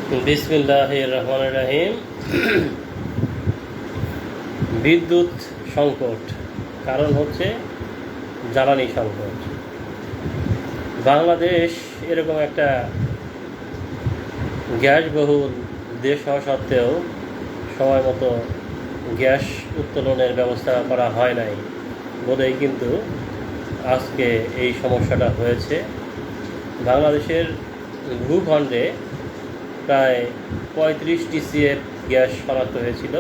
বিসমিল্লাহির রহমানির রহিম। বিদ্যুৎ সংকট কারণ হচ্ছে জ্বালানি সংকট। বাংলাদেশ এরকম একটা গ্যাসবহুল দেশ হওয়া সত্ত্বেও সময় মতো গ্যাস উত্তোলনের ব্যবস্থা করা হয় নাই বলেই কিন্তু আজকে এই সমস্যাটা হয়েছে। বাংলাদেশের ভূখণ্ডে প্রায় 35 TCF গ্যাস শনাক্ত হয়েছিল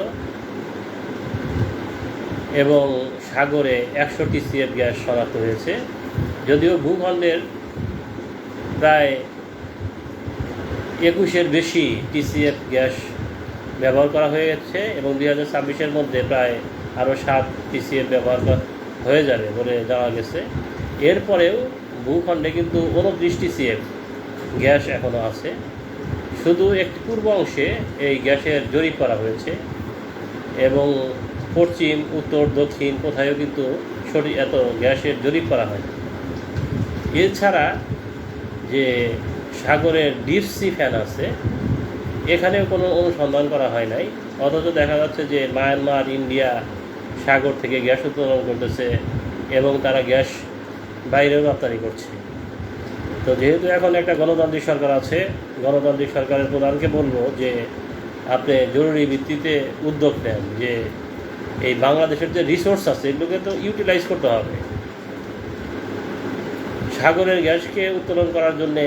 এবং সাগরে 100 TCF গ্যাস শনাক্ত হয়েছে। যদিও ভূখণ্ডের প্রায় 21-এর বেশি TCF গ্যাস ব্যবহার করা হয়ে গেছে এবং 2026-এর মধ্যে প্রায় আরও 7 TCF ব্যবহার হয়ে যাবে বলে জানা গেছে। এরপরেও ভূখণ্ডে কিন্তু 29 TCF গ্যাস এখনও আছে। শুধু একটি পূর্ব অংশে এই গ্যাসের জরিপ করা হয়েছে এবং পশ্চিম, উত্তর, দক্ষিণ কোথায়ও কিন্তু সঠিক এত গ্যাসের জরিপ করা হয়। এছাড়া যে সাগরের ডিপ সি ফ্যান আছে এখানেও কোনো অনুসন্ধান করা হয় নাই, অথচ দেখা যাচ্ছে যে মায়ানমার, ইন্ডিয়া সাগর থেকে গ্যাস উত্তোলন করতেছে এবং তারা গ্যাস বাইরেও রপ্তানি করছে। তো যেহেতু এখন একটা গণতান্ত্রিক সরকার আছে, গণতান্ত্রিক সরকারের প্রধানকে বলবো যে আপনি জরুরি ভিত্তিতে উদ্যোগ নেন যে এই বাংলাদেশের যে রিসোর্স আছে এগুলোকে তো ইউটিলাইজ করতে হবে। সাগরের গ্যাসকে উত্তোলন করার জন্যে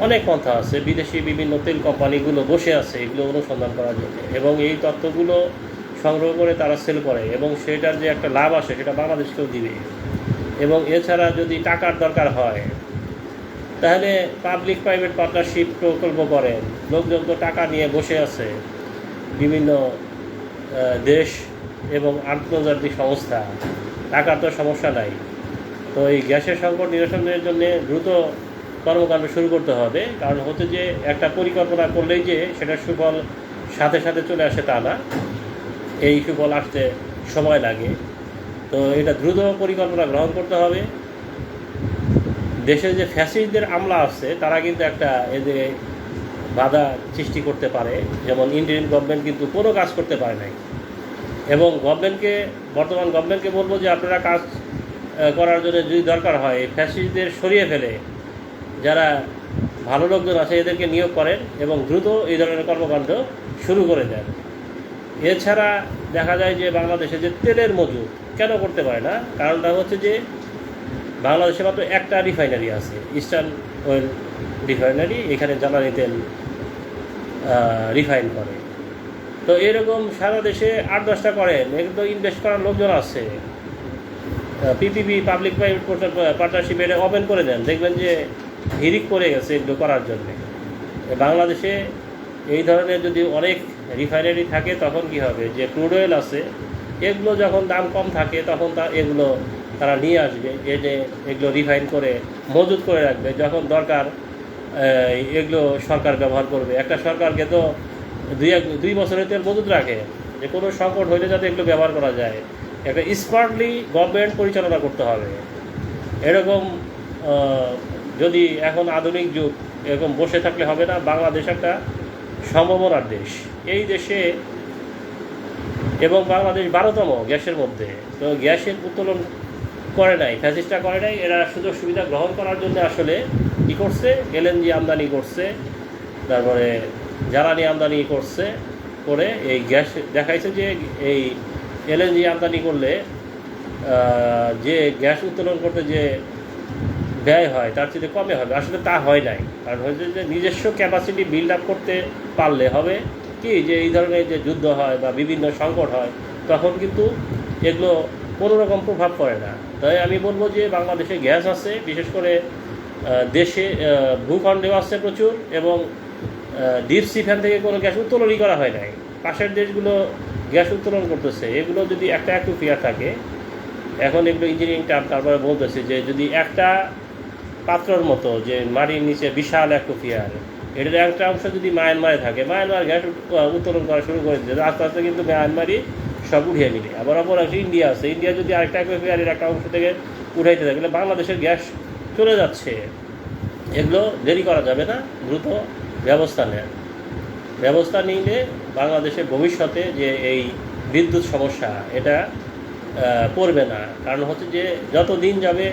অনেক পন্থা আছে, বিদেশি বিভিন্ন তেল কোম্পানিগুলো বসে আছে এগুলো অনুসন্ধান করার জন্য এবং এই তথ্যগুলো সংগ্রহ করে তারা সেল করে এবং সেটার যে একটা লাভ আসে সেটা বাংলাদেশকেও দিবে। এবং এছাড়া যদি টাকার দরকার হয় তাহলে পাবলিক প্রাইভেট পার্টনারশিপ প্রকল্প করেন। লোকজন তো টাকা নিয়ে বসে আছে, বিভিন্ন দেশ এবং আন্তর্জাতিক সংস্থা, টাকার তো সমস্যা নাই। তো এই গ্যাসের সংকট নিরসনের জন্য দ্রুত কর্মকাণ্ড শুরু করতে হবে, কারণ হচ্ছে যে একটা পরিকল্পনা করলেই যে সেটার সুফল সাথে সাথে চলে আসে তা না, এই সুফল আসতে সময় লাগে। তো এটা দ্রুত পরিকল্পনা গ্রহণ করতে হবে। দেশে যে ফ্যাসিস্টদের আমলা আছে তারা কিন্তু একটা এদের বাধা সৃষ্টি করতে পারে, যেমন ইন্ডিয়ান গভর্নমেন্ট কিন্তু কোনো কাজ করতে পারে নাই এবং বর্তমান গভর্নমেন্টকে বলবো যে আপনারা কাজ করার জন্য যদি দরকার হয় ফ্যাসিস্টদের সরিয়ে ফেলে যারা ভালো লোকজন আছে এদেরকে নিয়োগ করেন এবং দ্রুত এই ধরনের কর্মকাণ্ড শুরু করে দেন। এছাড়া দেখা যায় যে বাংলাদেশে যে তেলের মজুদ কেন করতে পারে না, কারণটা হচ্ছে যে বাংলাদেশে মাত্র একটা রিফাইনারি আছে, ইস্টার্ন অয়েল রিফাইনারি, এখানে জ্বালানি তেল রিফাইন করে। তো এরকম সারা দেশে 8-10টা করেন, এগুলো ইনভেস্ট করার লোকজন আছে। পিপিপি, পাবলিক প্রাইভেট পার্টনারশিপ এটা ওপেন করে দেন, দেখবেন যে হিরিক পড়ে গেছে এগুলো করার জন্যে। বাংলাদেশে এই ধরনের যদি অনেক রিফাইনারি থাকে তখন কি হবে, যে ক্রুড অয়েল আছে এগুলো যখন দাম কম থাকে তখন এগুলো তারা নিয়ে আসবে, এনে এগুলো রিফাইন করে মজুত করে রাখবে, যখন দরকার এগুলো সরকার ব্যবহার করবে। একটা সরকারকে তো 2 বছরের তেল মজুত রাখে, যে কোনো সংকট হইলে যাতে এগুলো ব্যবহার করা যায়। একটা স্মার্টলি গভর্নমেন্ট পরিচালনা করতে হবে। এরকম যদি এখন আধুনিক যুগ, এরকম বসে থাকলে হবে না। বাংলাদেশ একটা সম্ভাবনার দেশ, এই দেশে এবং বাংলাদেশ 12তম গ্যাসের মধ্যে। তো গ্যাসের উত্তোলন করে নাই, ফ্যাসিস্টরা করে নাই, এরা সুযোগ সুবিধা গ্রহণ করার জন্য আসলে কী করছে, এলএনজি আমদানি করছে, তারপরে জ্বালানি আমদানি করছে, করে এই গ্যাস দেখাইছে যে এই এলএনজি আমদানি করলে যে গ্যাস উত্তোলন করতে যে ব্যয় হয় তার চেয়ে কমে হবে। আসলে তা হয় নাই, কারণ হচ্ছে যে নিজস্ব ক্যাপাসিটি বিল্ড আপ করতে পারলে হবে কি, যে এই ধরনের যে যুদ্ধ হয় বা বিভিন্ন সংকট হয় তখন কিন্তু এগুলো কোনো রকম প্রভাব পড়ে না। তাই আমি বলবো যে বাংলাদেশে গ্যাস আছে, বিশেষ করে দেশে ভূখণ্ডেও আছে প্রচুর, এবং ডিপ সি ফ্যান থেকে কোনো গ্যাস উত্তোলনই করা হয় নাই। পাশের দেশগুলো গ্যাস উত্তোলন করতেছে, এগুলো যদি একটা অ্যাকুইফায়ার থাকে, এখন এগুলো ইঞ্জিনিয়ারিং টার্ম, তারপরে বলতেছে যে যদি একটা পাত্রর মতো যে মাটির নিচে বিশাল অ্যাকুইফায়ার, এটার একটা অংশ যদি মায়ানমারে থাকে, মায়ানমার গ্যাস উত্তোলন করা শুরু করে দিচ্ছে, আস্তে আস্তে কিন্তু মায়ানমারই সব উঠিয়ে নিবে। আবার অপর অংশে ইন্ডিয়া আছে, ইন্ডিয়া যদি আরেকটা অ্যাকুইফায়ারের একটা অংশ থেকে উঠাইতে থাকে, বাংলাদেশের গ্যাস চলে যাচ্ছে। এগুলো দেরি করা যাবে না, দ্রুত ব্যবস্থা নেন। ব্যবস্থা নিলে বাংলাদেশের ভবিষ্যতে যে এই বিদ্যুৎ সমস্যা এটা পড়বে না। কারণ হচ্ছে যে যত দিন যাবে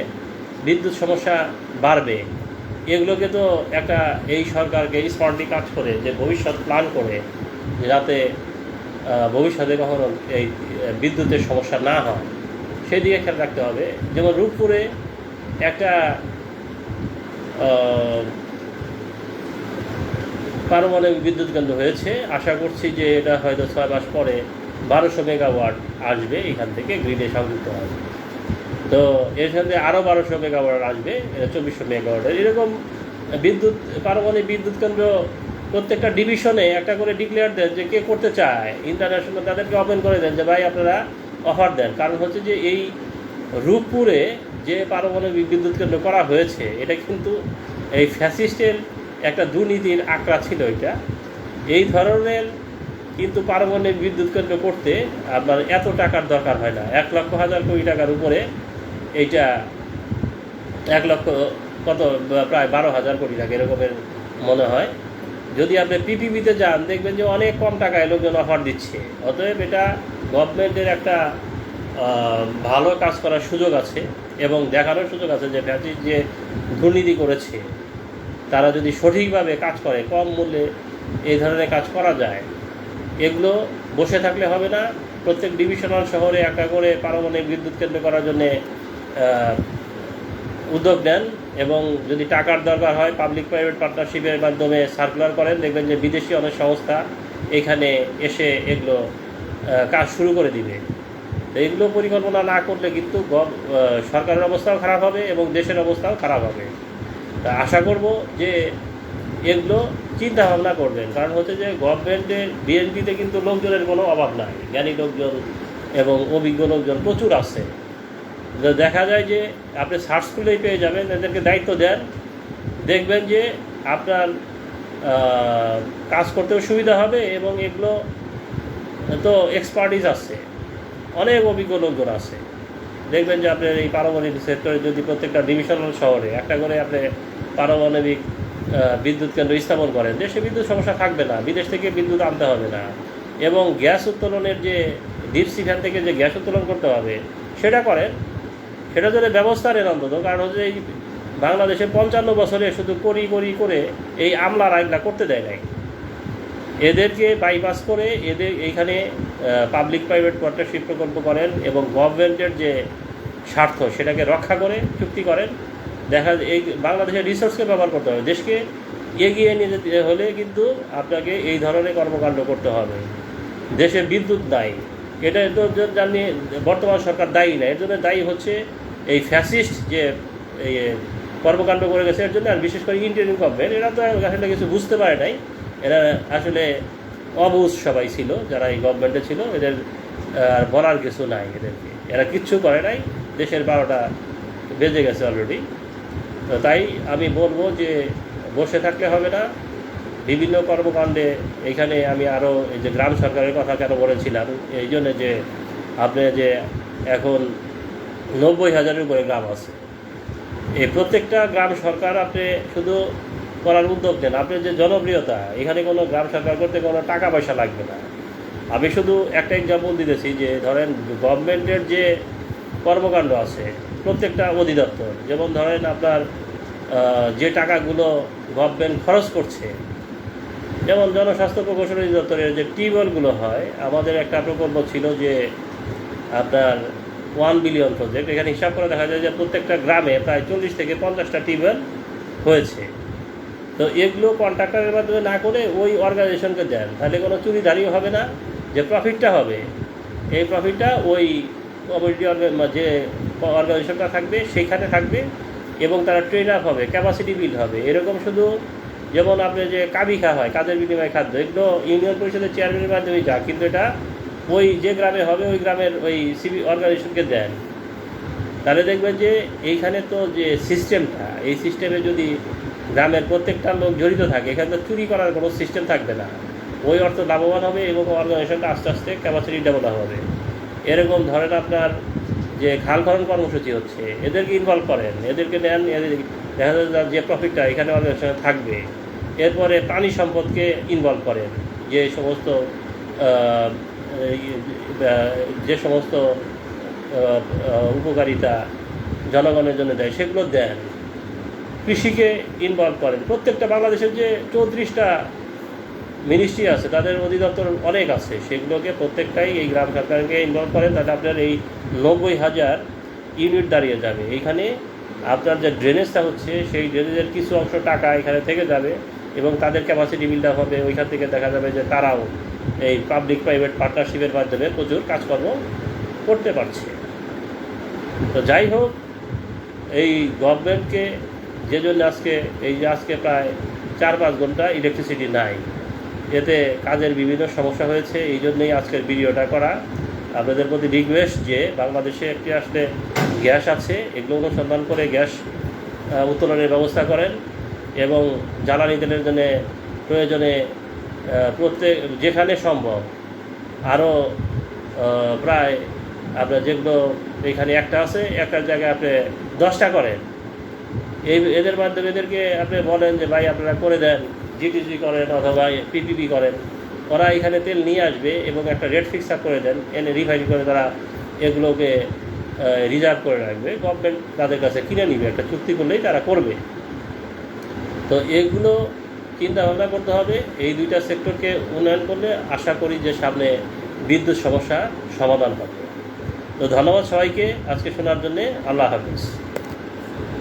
বিদ্যুৎ সমস্যা বাড়বে। এগুলোকে তো একটা এই সরকারকে স্মার্টলি কাজ করে যে ভবিষ্যৎ প্ল্যান করে যাতে ভবিষ্যতে কখনো এই বিদ্যুতের সমস্যা না হয় সেদিকে খেয়াল রাখতে হবে। যেমন রূপপুরে একটা পারমাণবিক বিদ্যুৎ কেন্দ্র হয়েছে। আশা করছি যে এটা হয়তো 6 মাস পরে 1200 মেগাওয়াট আসবে, এখান থেকে গ্রিডে সংযুক্ত হবে। তো এর সাথে আরও 1200 মেগাওয়াট আসবে, 2400 মেগাওয়াটের। এরকম বিদ্যুৎ পারমাণবিক বিদ্যুৎ কেন্দ্র প্রত্যেকটা ডিভিশনে একটা করে ডিক্লেয়ার দেন যে কে করতে চায়, ইন্টারন্যাশনাল তাদেরকে ওপেন করে দেন যে ভাই আপনারা অফার দেন। কারণ হচ্ছে যে এই রূপপুরে যে পারমাণবিক বিদ্যুৎ কেন্দ্র করা হয়েছে এটা কিন্তু এই ফ্যাসিস্টের একটা দুর্নীতির আঁকড়া ছিল। এটা এই ধরনের কিন্তু পারমাণবিক বিদ্যুৎ কেন্দ্র করতে আপনার এত টাকার দরকার হয় না। 1,00,000 কোটি টাকার উপরে এইটা 1 লক্ষ কত প্রায় 12,000 কোটি টাকা এরকমের মনে হয়। যদি আপনি পিপিপিতে যান দেখবেন যে অনেক কম টাকায় লোকজন অফার দিচ্ছে। অতএব এটা গভর্নমেন্টের একটা ভালো কাজ করার সুযোগ আছে এবং দেখানোর সুযোগ আছে যে ফ্যাসিস্ট যে দুর্নীতি করেছে তারা যদি সঠিকভাবে কাজ করে, কম মূল্যে এই ধরনের কাজ করা যায়। এগুলো বসে থাকলে হবে না। প্রত্যেক ডিভিশনাল শহরে একটা করে পারমাণবিক বিদ্যুৎ কেন্দ্র করার জন্যে উদ্যোগ নেন এবং যদি টাকার দরকার হয় পাবলিক প্রাইভেট পার্টনারশিপের মাধ্যমে সার্কুলার করেন, দেখবেন যে বিদেশি অনেক সংস্থা এখানে এসে এগুলো কাজ শুরু করে দিবে। তো এগুলো পরিকল্পনা না করলে কিন্তু সরকারের অবস্থাও খারাপ হবে এবং দেশের অবস্থাও খারাপ হবে। তা আশা করব যে এগুলো চিন্তা ভাবনা করবেন। কারণ হচ্ছে যে গভর্নমেন্টের বিএনপিতে কিন্তু লোকজনের কোনো অভাব নাই, জ্ঞানী লোকজন এবং অভিজ্ঞ লোকজন প্রচুর আছে। দেখা যায় যে আপনি সার্চ করলেই পেয়ে যাবেন, এদেরকে দায়িত্ব দেন, দেখবেন যে আপনার কাজ করতেও সুবিধা হবে এবং এগুলো তো এক্সপার্টিস আছে, অনেক অভিজ্ঞ লোকজন আছে। দেখবেন যে আপনার এই পারমাণবিক সেক্টরে যদি প্রত্যেকটা ডিভিশনাল শহরে একটা করে আপনি পারমাণবিক বিদ্যুৎ কেন্দ্র স্থাপন করেন, দেশে বিদ্যুৎ সমস্যা থাকবে না, বিদেশ থেকে বিদ্যুৎ আনতে হবে না। এবং গ্যাস উত্তোলনের যে ডিপসি ফ্যান থেকে যে গ্যাস উত্তোলন করতে হবে সেটা করেন, সেটা যদি ব্যবস্থা নেন অন্তত। কারণ হচ্ছে এই বাংলাদেশে 55 বছরে শুধু করে এই আমলার আইনটা করতে দেয় নাই। এদেরকে বাইপাস করে এদের এইখানে পাবলিক প্রাইভেট পার্টনারশিপ প্রকল্প করেন এবং গভর্নমেন্টের যে স্বার্থ সেটাকে রক্ষা করে চুক্তি করেন। দেখা এই বাংলাদেশের রিসোর্সকে ব্যবহার করতে হবে। দেশকে এগিয়ে নিয়ে যেতে হলে কিন্তু আপনাকে এই ধরনের কর্মকাণ্ড করতে হবে। দেশে বিদ্যুৎ নাই, এটা তো জানি বর্তমান সরকার দায়ী না, এর জন্য দায়ী হচ্ছে এই ফ্যাসিস্ট যে এই কর্মকাণ্ড করে গেছে এর জন্য। আর বিশেষ করে ইন্টারিম গভর্নমেন্ট, এরা তো আসলে কিছু বুঝতে পারে নাই, এরা আসলে অবুঝ সবাই ছিল যারা এই গভর্নমেন্টে ছিল। এদের আর বলার কিছু নাই, এদেরকে এরা কিচ্ছু করে নাই। দেশের 12টা বেজে গেছে অলরেডি। তো তাই আমি বলবো যে বসে থাকলে হবে না, বিভিন্ন কর্মকাণ্ডে। এখানে আমি আরও এই যে গ্রাম সরকারের কথা কেন বলেছিলাম, এই জন্যে যে আপনি যে এখন 90,000-এর উপরে গ্রাম আছে, এই প্রত্যেকটা গ্রাম সরকার আপনি শুধু করার উদ্যোগ নেন। আপনার যে জনপ্রিয়তা, এখানে কোনো গ্রাম সরকার করতে কোনো টাকা পয়সা লাগবে না। আমি শুধু একটা এক্সাম্পল দিতেছি যে ধরেন গভর্নমেন্টের যে কর্মকাণ্ড আছে প্রত্যেকটা অধিদপ্তর, যেমন ধরেন আপনার যে টাকাগুলো গভর্নমেন্ট খরচ করছে, যেমন জনস্বাস্থ্য প্রকৌশল অধিদপ্তরের যে টিউবওয়েলগুলো হয়, আমাদের একটা প্রকল্প ছিল যে আপনার 1 বিলিয়ন প্রজেক্ট। এখানে হিসাব করে দেখা যায় যে প্রত্যেকটা গ্রামে প্রায় 40 থেকে 50টা টিউবওয়েল হয়েছে। তো এগুলো কন্ট্রাক্টরের মাধ্যমে না করে ওই অর্গানাইজেশনকে দেন, তাহলে কোনো চুরিদারিও হবে না। যে প্রফিটটা হবে এই প্রফিটটা ওই কমিউনিটি যে অর্গানাইজেশনটা থাকবে সেইখানে থাকবে এবং তারা ট্রেন আপ হবে, ক্যাপাসিটি বিল্ড হবে। এরকম শুধু যেমন আপনি যে কাবিখা হয়, কাজের বিনিময় খাদ্য, এগুলো ইউনিয়ন পরিষদের চেয়ারম্যানের মাধ্যমেই যা, কিন্তু এটা ওই যে গ্রামে হবে ওই গ্রামের ওই সিভি অর্গানাইজেশনকে দেন। তাহলে দেখবেন যে এইখানে তো যে সিস্টেমটা, এই সিস্টেমে যদি গ্রামের প্রত্যেকটা লোক জড়িত থাকে, এখানে তো চুরি করার কোনো সিস্টেম থাকবে না। ওই অর্থ লাভবান হবে এবং অর্গানাইজেশনটা আস্তে আস্তে ক্যাপাসিটি ডেভেলপ হবে। এরকম ধরেন আপনার যে খাল খনন কর্মসূচি হচ্ছে, এদেরকে ইনভলভ করেন, এদেরকে নেন, দেখা যায় যে প্রফিটটা এখানে অর্গানাইজেশনে থাকবে। এরপরে প্রাণী সম্পদকে ইনভলভ করেন, যে সমস্ত যে সমস্ত উপকারিতা জনগণের জন্য দেয় সেগুলো দেন। কৃষিকে ইনভলভ করেন। প্রত্যেকটা বাংলাদেশের যে 34টা মিনিস্ট্রি আছে, তাদের অধিদপ্তর অনেক আছে, সেগুলোকে প্রত্যেকটাই এই গ্রাম সরকারকে ইনভলভ করেন। তাহলে আপনার এই 90,000 ইউনিট দাঁড়িয়ে যাবে। এইখানে আপনার যে ড্রেনেজটা হচ্ছে, সেই ড্রেনেজের কিছু অংশ টাকা এখানে থেকে যাবে এবং তাদের ক্যাপাসিটি বিল্ড আপ হবে। ওইখান থেকে দেখা যাবে যে তারাও এই পাবলিক প্রাইভেট পার্টনারশিপের মাধ্যমে প্রচুর কাজকর্ম করতে পারছে। তো যাই হোক, এই গভর্নমেন্টকে যে জন্য আজকে প্রায় 4-5 ঘন্টা ইলেকট্রিসিটি নাই, এতে কাজের বিভিন্ন সমস্যা হয়েছে। এই জন্যই আজকের ভিডিওটা করা। আপনাদের প্রতি রিকোয়েস্ট যে বাংলাদেশে একটি আসলে গ্যাস আছে, এগুলো অনুসন্ধান করে গ্যাস উত্তোলনের ব্যবস্থা করেন এবং জ্বালানি তেলের জন্য প্রয়োজনে যেখানে সম্ভব আরও প্রায় আপনার যেগুলো এখানে একটা আছে, একটার জায়গায় আপনি 10টা করেন। এদের মাধ্যমে এদেরকে আপনি বলেন যে ভাই আপনারা করে দেন, জিটিসি করেন অথবা পিপিপি করেন। ওরা এখানে তেল নিয়ে আসবে এবং একটা রেট ফিক্স আপ করে দেন, এনে রিফাইন করে তারা এগুলোকে রিজার্ভ করে রাখবে। গভর্নমেন্ট তাদের কাছে কিনে নিবে, একটা চুক্তি করলেই তারা করবে। তো এগুলো চিন্তা ভাবনা করতে হবে। এই দুইটা সেক্টরকে উন্নয়ন করলে আশা করি যে সামনে বিদ্যুৎ সমস্যা সমাধান হবে। তো ধন্যবাদ সবাইকে আজকে শোনার জন্যে। আল্লাহ হাফিজ।